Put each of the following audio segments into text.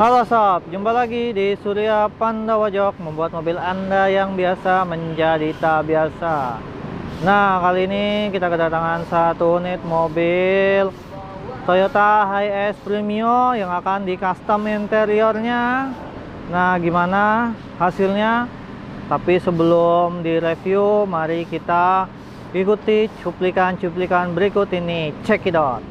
Halo sob, jumpa lagi di Surya Pandawa Jok, membuat mobil Anda yang biasa menjadi tak biasa. Nah, kali ini kita kedatangan satu unit mobil Toyota Hiace Premio yang akan di custom interiornya. Nah, gimana hasilnya? Tapi sebelum direview, mari kita ikuti cuplikan-cuplikan berikut ini. Check it out.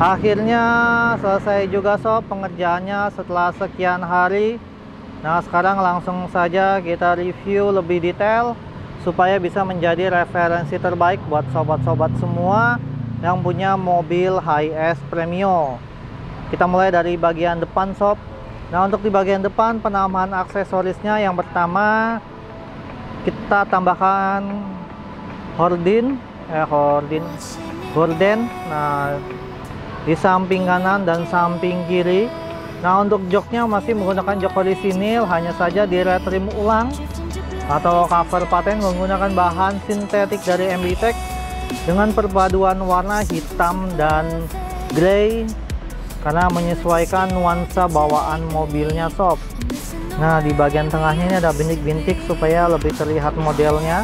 Akhirnya selesai juga sob pengerjaannya setelah sekian hari. Nah, sekarang langsung saja kita review lebih detail supaya bisa menjadi referensi terbaik buat sobat-sobat semua yang punya mobil Hiace Premio. Kita mulai dari bagian depan sob. Nah, untuk di bagian depan penambahan aksesorisnya, yang pertama kita tambahkan horden. Nah, di samping kanan dan samping kiri. Nah, untuk joknya masih menggunakan jok orisinil, hanya saja di retrim ulang atau cover paten menggunakan bahan sintetik dari MBTech dengan perpaduan warna hitam dan grey karena menyesuaikan nuansa bawaan mobilnya sob. Nah, di bagian tengahnya ini ada bintik-bintik supaya lebih terlihat modelnya.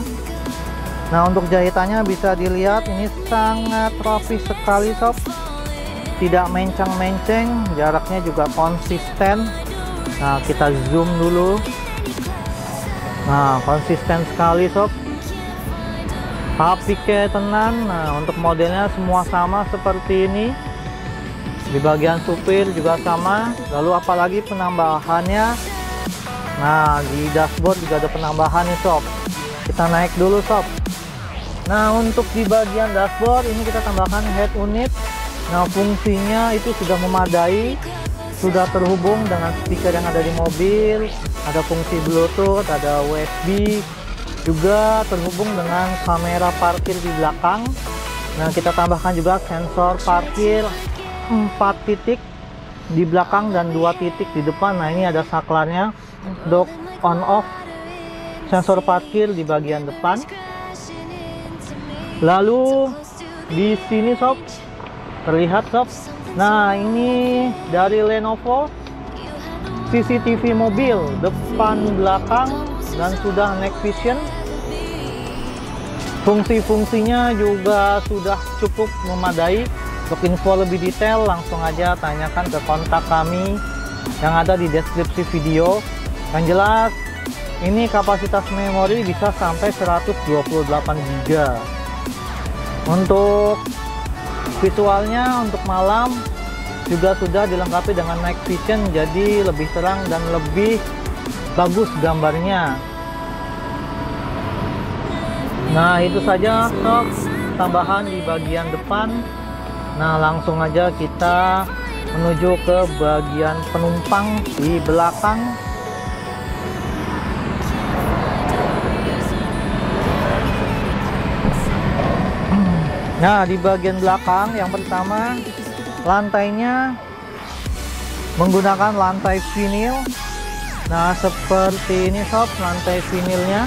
Nah, untuk jahitannya bisa dilihat ini sangat rapi sekali sob, tidak mencang-menceng, jaraknya juga konsisten. Nah, kita zoom dulu. Nah, konsisten sekali sob, apike tenan. Nah, untuk modelnya semua sama seperti ini. Di bagian supir juga sama. Lalu apalagi penambahannya, nah di dashboard juga ada penambahan nih sob. Kita naik dulu sob. Nah, untuk di bagian dashboard ini kita tambahkan head unit. Nah, fungsinya itu sudah memadai, sudah terhubung dengan speaker yang ada di mobil, ada fungsi Bluetooth, ada USB, juga terhubung dengan kamera parkir di belakang. Nah, kita tambahkan juga sensor parkir 4 titik di belakang dan 2 titik di depan. Nah, ini ada saklarnya, dock on off sensor parkir di bagian depan. Lalu di sini sob, terlihat sob. Nah, ini dari Lenovo CCTV mobil depan belakang dan sudah night vision. Fungsi-fungsinya juga sudah cukup memadai. Untuk info lebih detail langsung aja tanyakan ke kontak kami yang ada di deskripsi video. Yang jelas ini kapasitas memori bisa sampai 128 GB. Untuk visualnya untuk malam juga sudah dilengkapi dengan night vision, jadi lebih terang dan lebih bagus gambarnya. Nah, itu saja sob tambahan di bagian depan. Nah, langsung aja kita menuju ke bagian penumpang di belakang. Nah, di bagian belakang yang pertama, lantainya menggunakan lantai vinil. Nah, seperti ini sob lantai vinilnya,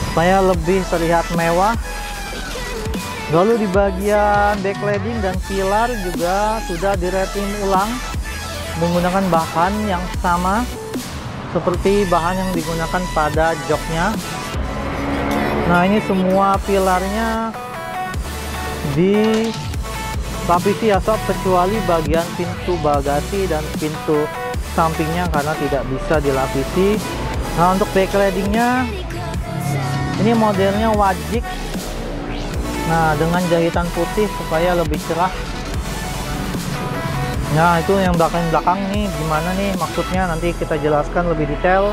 supaya lebih terlihat mewah. Lalu di bagian backlighting dan pilar juga sudah diretrim ulang menggunakan bahan yang sama seperti bahan yang digunakan pada joknya. Nah, ini semua pilarnya dilapisi ya sob, kecuali bagian pintu bagasi dan pintu sampingnya karena tidak bisa dilapisi. Nah, untuk backlightingnya ini modelnya wajik. Nah, dengan jahitan putih supaya lebih cerah. Nah, itu yang belakang nih gimana nih maksudnya, nanti kita jelaskan lebih detail.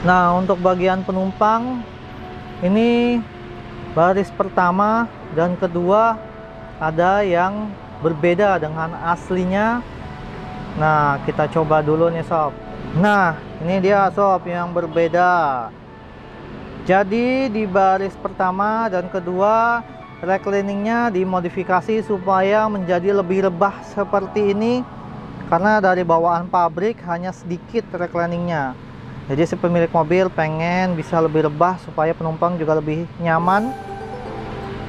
Nah, untuk bagian penumpang ini baris pertama dan kedua ada yang berbeda dengan aslinya. Nah, kita coba dulu nih sob. Nah, ini dia sob yang berbeda. Jadi di baris pertama dan kedua recliningnya dimodifikasi supaya menjadi lebih rebah seperti ini, karena dari bawaan pabrik hanya sedikit recliningnya. Jadi si pemilik mobil pengen bisa lebih rebah supaya penumpang juga lebih nyaman.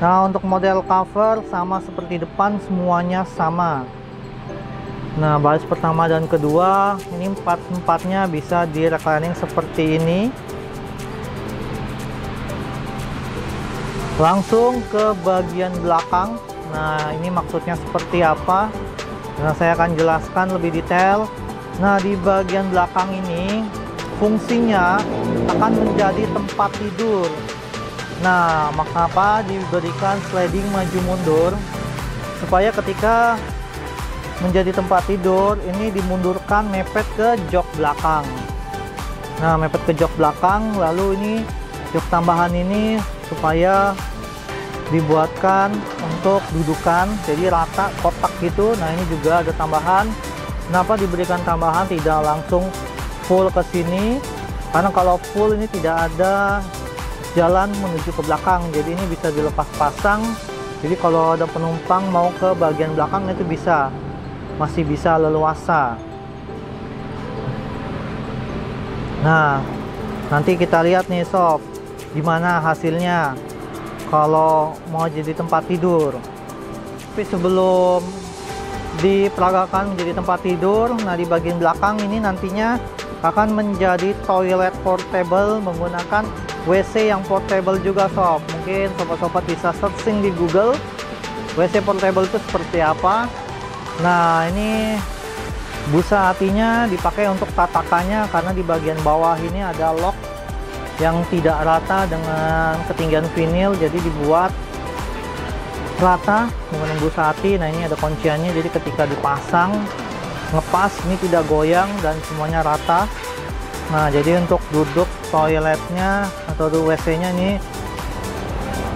Nah, untuk model cover sama seperti depan, semuanya sama. Nah, baris pertama dan kedua ini empatnya bisa di reclining seperti ini. Langsung ke bagian belakang. Nah, ini maksudnya seperti apa? Nah, saya akan jelaskan lebih detail. Nah, di bagian belakang ini fungsinya akan menjadi tempat tidur. Nah, maka diberikan sliding maju mundur supaya ketika menjadi tempat tidur ini dimundurkan mepet ke jok belakang. Nah, mepet ke jok belakang, lalu ini jok tambahan ini supaya dibuatkan untuk dudukan jadi rata kotak gitu. Nah, ini juga ada tambahan. Kenapa diberikan tambahan, tidak langsung full ke sini? Karena kalau full ini tidak ada jalan menuju ke belakang, jadi ini bisa dilepas pasang. Jadi kalau ada penumpang mau ke bagian belakang itu bisa, masih bisa leluasa. Nah, nanti kita lihat nih sob, gimana hasilnya kalau mau jadi tempat tidur. Tapi sebelum diperagakan menjadi tempat tidur, nah di bagian belakang ini nantinya akan menjadi toilet portable menggunakan WC yang portable juga sob. Mungkin sobat-sobat bisa searching di Google WC portable itu seperti apa. Nah, ini busa hatinya dipakai untuk tatakannya karena di bagian bawah ini ada lock yang tidak rata dengan ketinggian vinil, jadi dibuat rata dengan busa hati. Nah, ini ada kunciannya, jadi ketika dipasang ngepas ini tidak goyang dan semuanya rata. Nah, jadi untuk duduk toiletnya atau WC-nya ini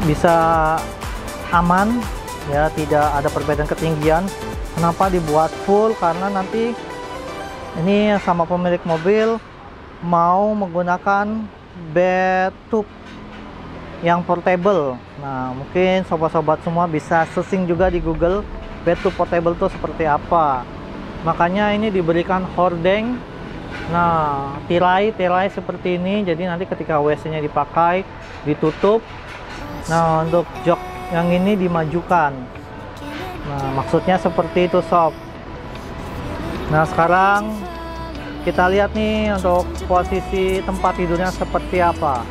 bisa aman ya, tidak ada perbedaan ketinggian. Kenapa dibuat full? Karena nanti ini sama pemilik mobil mau menggunakan bathtub yang portable. Nah, mungkin sobat-sobat semua bisa searching juga di Google bathtub portable itu seperti apa. Makanya ini diberikan hordeng. Nah, tirai seperti ini, jadi nanti ketika WC-nya dipakai ditutup. Nah, untuk jok yang ini dimajukan. Nah, maksudnya seperti itu sob. Nah, sekarang kita lihat nih untuk posisi tempat tidurnya seperti apa.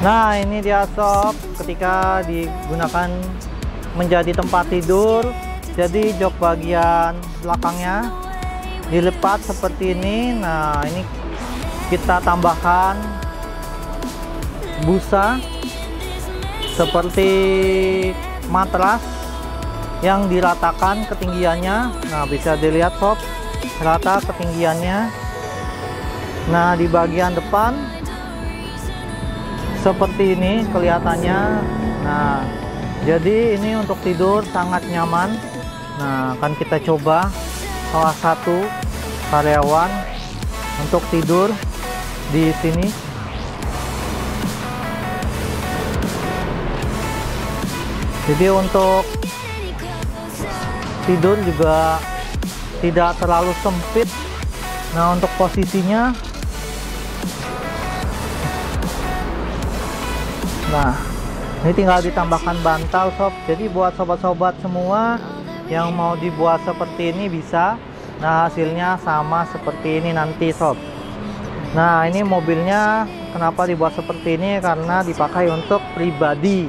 Nah, ini dia sob, ketika digunakan menjadi tempat tidur, jadi jok bagian belakangnya dilipat seperti ini. Nah, ini kita tambahkan busa seperti matras yang diratakan ketinggiannya. Nah, bisa dilihat sob, rata ketinggiannya. Nah, di bagian depan seperti ini kelihatannya. Nah, jadi ini untuk tidur sangat nyaman. Nah, akan kita coba salah satu karyawan untuk tidur di sini. Jadi untuk tidur juga tidak terlalu sempit. Nah, untuk posisinya, nah ini tinggal ditambahkan bantal sob. Jadi buat sobat-sobat semua yang mau dibuat seperti ini bisa. Nah, hasilnya sama seperti ini nanti sob. Nah, ini mobilnya kenapa dibuat seperti ini, karena dipakai untuk pribadi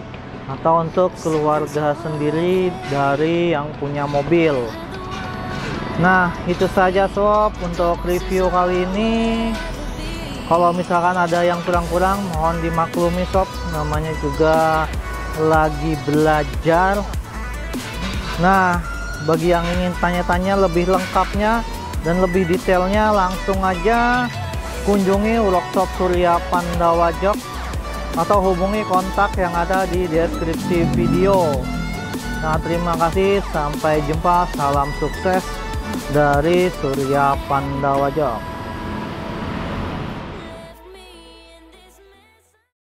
atau untuk keluarga sendiri dari yang punya mobil. Nah, itu saja sob untuk review kali ini. Kalau misalkan ada yang kurang-kurang mohon dimaklumi sob, namanya juga lagi belajar. Nah, bagi yang ingin tanya-tanya lebih lengkapnya dan lebih detailnya, langsung aja kunjungi workshop Surya Pandawa Jok atau hubungi kontak yang ada di deskripsi video. Nah, terima kasih, sampai jumpa, salam sukses dari Surya Pandawa Jok.